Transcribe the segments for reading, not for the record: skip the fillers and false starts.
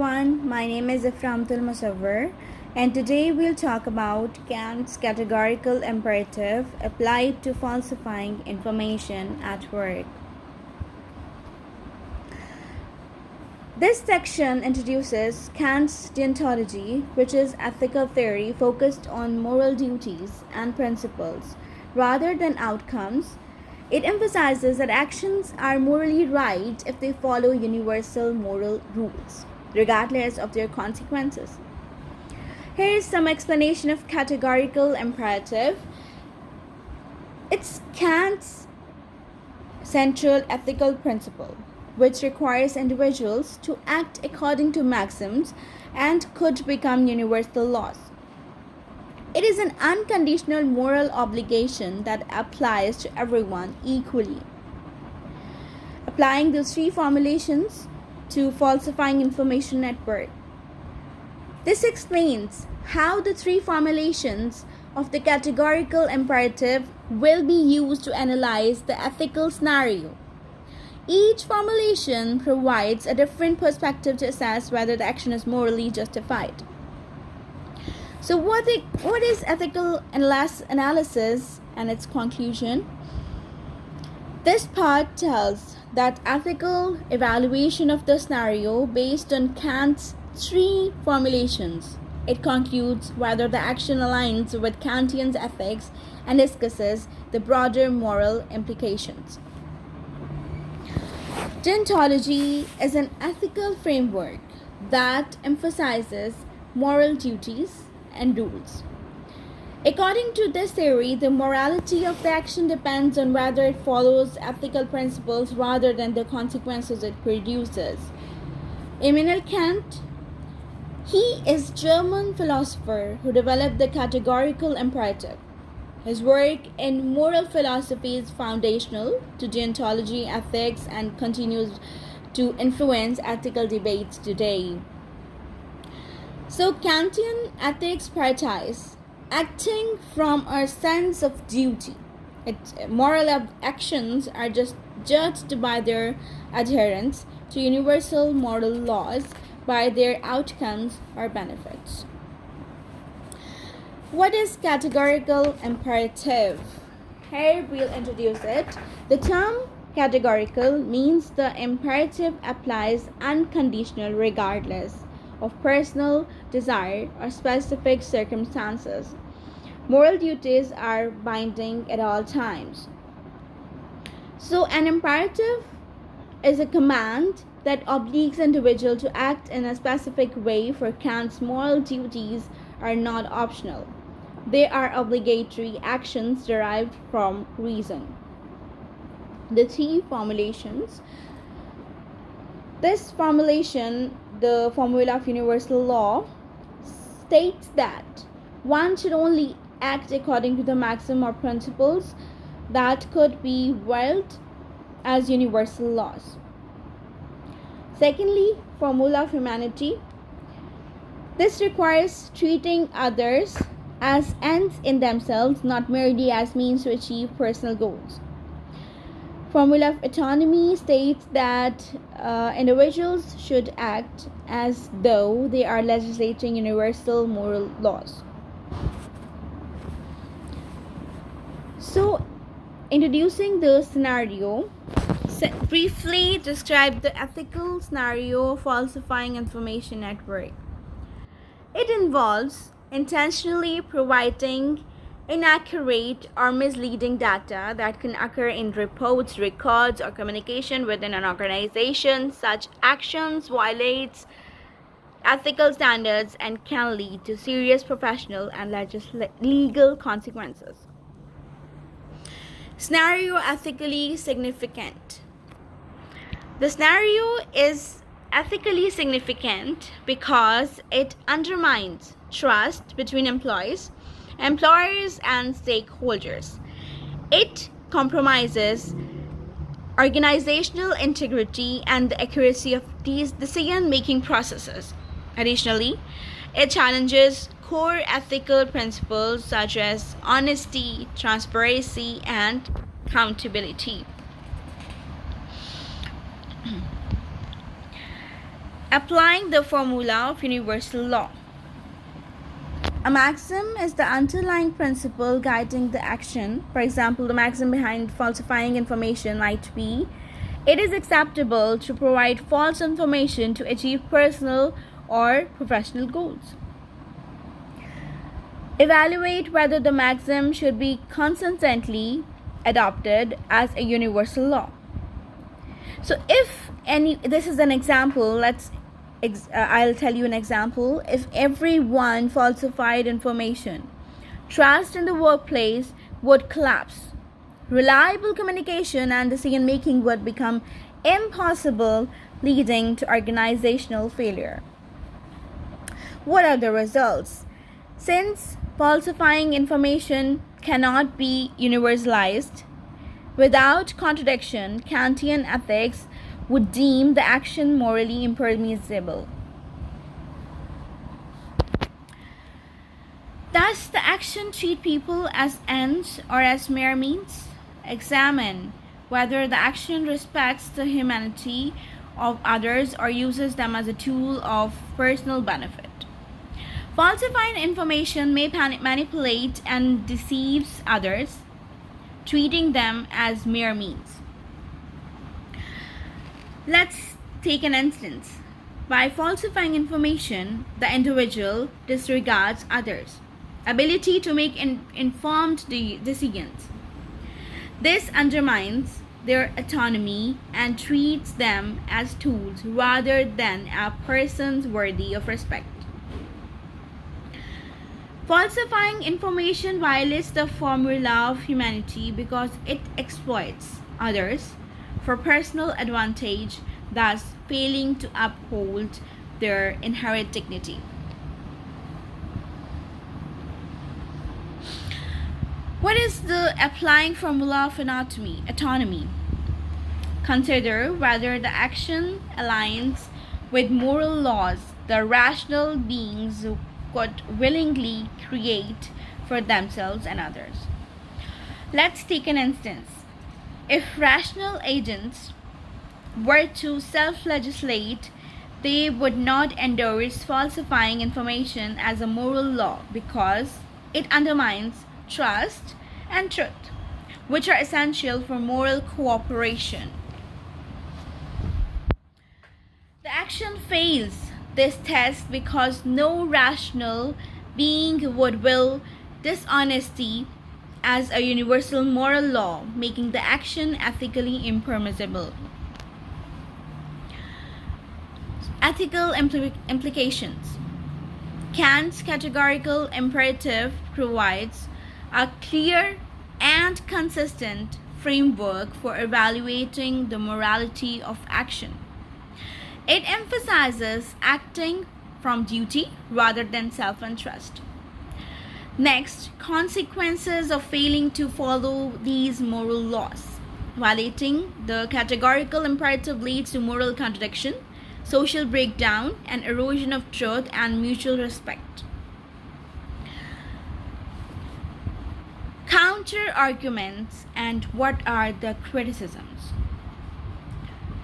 everyone, my name is Iframtul Musawwar, and today we'll talk about Kant's categorical imperative applied to falsifying information at work. This section introduces Kant's deontology, which is ethical theory focused on moral duties and principles rather than outcomes. It emphasizes that actions are morally right if they follow universal moral rules, regardless of their consequences. Here is some explanation of categorical imperative. It's Kant's central ethical principle, which requires individuals to act according to maxims and could become universal laws. It is an unconditional moral obligation that applies to everyone equally. Applying those three formulations to falsifying information at work. This explains how the three formulations of the categorical imperative will be used to analyze the ethical scenario. Each formulation provides a different perspective to assess whether the action is morally justified. So what is ethical analysis and its conclusion? This part tells that ethical evaluation of the scenario based on Kant's three formulations. It concludes whether the action aligns with Kantian ethics and discusses the broader moral implications. Deontology is an ethical framework that emphasizes moral duties and rules. According to this theory, the morality of the action depends on whether it follows ethical principles rather than the consequences it produces. Immanuel Kant, he is a German philosopher who developed the categorical imperative. His work in moral philosophy is foundational to deontology, ethics, and continues to influence ethical debates today. So, Kantian ethics prioritize acting from a sense of duty. Moral actions are just judged by their adherence to universal moral laws, by their outcomes or benefits. What is categorical imperative? Here we'll introduce it. The term categorical means the imperative applies unconditional regardless of personal desire or specific circumstances. Moral duties are binding at all times. So an imperative is a command that obliges individual to act in a specific way. For Kant's, moral duties are not optional. They are obligatory actions derived from reason. The three formulations. This formulation, the formula of universal law, states that one should only act according to the maxim or principles that could be held as universal laws. Secondly, formula of humanity. This requires treating others as ends in themselves, not merely as means to achieve personal goals. Formula of autonomy states that individuals should act as though they are legislating universal moral laws. So, introducing the scenario, briefly describe the ethical scenario of falsifying information at work. It involves intentionally providing inaccurate or misleading data that can occur in reports, records, or communication within an organization. Such actions violates ethical standards and can lead to serious professional and legal consequences. Scenario ethically significant. The scenario is ethically significant because it undermines trust between employers, and stakeholders. It compromises organizational integrity and the accuracy of these decision-making processes. Additionally, it challenges core ethical principles such as honesty, transparency, and accountability. Applying the formula of universal law. A maxim is the underlying principle guiding the action. For example, the maxim behind falsifying information might be: it is acceptable to provide false information to achieve personal or professional goals. Evaluate whether the maxim should be consistently adopted as a universal law. So this is an example. I'll tell you an example. If everyone falsified information, trust in the workplace would collapse. Reliable communication and decision making would become impossible, leading to organizational failure. What are the results? Since falsifying information cannot be universalized, without contradiction, Kantian ethics would deem the action morally impermissible. Does the action treat people as ends or as mere means? Examine whether the action respects the humanity of others or uses them as a tool of personal benefit. Falsifying information may manipulate and deceives others, treating them as mere means. Let's take an instance. By falsifying information, the individual disregards others' ability to make informed decisions. This undermines their autonomy and treats them as tools rather than as persons worthy of respect. Falsifying information violates the formula of humanity because it exploits others for personal advantage, thus failing to uphold their inherent dignity. What is the applying formula of autonomy? Consider whether the action aligns with moral laws the rational beings could willingly create for themselves and others. Let's take an instance. If rational agents were to self-legislate, they would not endorse falsifying information as a moral law because it undermines trust and truth, which are essential for moral cooperation. The action fails this test because no rational being would will dishonesty as a universal moral law, making the action ethically impermissible. Ethical implications. Kant's categorical imperative provides a clear and consistent framework for evaluating the morality of action. It emphasizes acting from duty rather than self-interest. Next, consequences of failing to follow these moral laws. Violating the categorical imperative leads to moral contradiction, social breakdown, and erosion of truth and mutual respect. Counter arguments and what are the criticisms?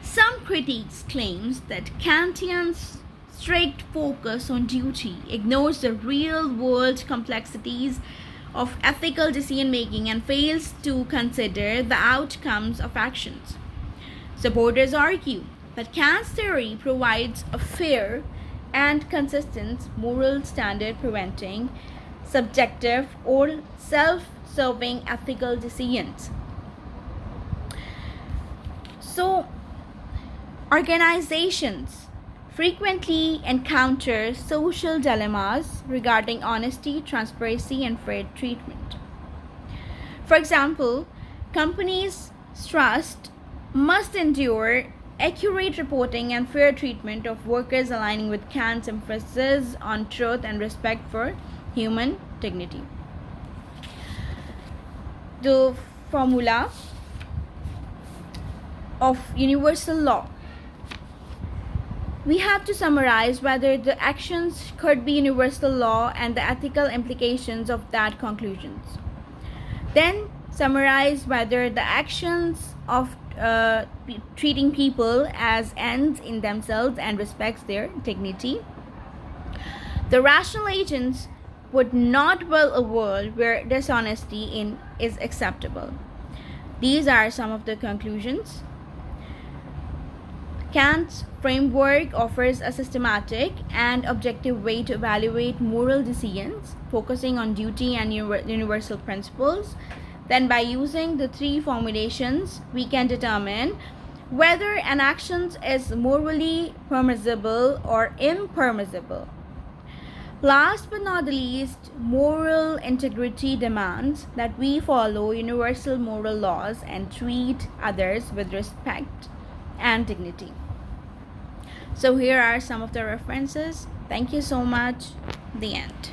Some critics claim that Kantian's strict focus on duty ignores the real-world complexities of ethical decision-making and fails to consider the outcomes of actions. Supporters argue that Kant's theory provides a fair and consistent moral standard preventing subjective or self-serving ethical decisions. So, organizations frequently encounter social dilemmas regarding honesty, transparency, and fair treatment. For example, companies' trust must endure accurate reporting and fair treatment of workers, aligning with Kant's emphasis on truth and respect for human dignity. The formula of universal law. We have to summarize whether the actions could be universal law and the ethical implications of that conclusions. Then summarize whether the actions treating people as ends in themselves and respects their dignity. The rational agents would not will a world where dishonesty is acceptable. These are some of the conclusions. Kant's framework offers a systematic and objective way to evaluate moral decisions, focusing on duty and universal principles. Then, by using the three formulations, we can determine whether an action is morally permissible or impermissible. Last but not the least, moral integrity demands that we follow universal moral laws and treat others with respect and dignity. So here are some of the references. Thank you so much. The end.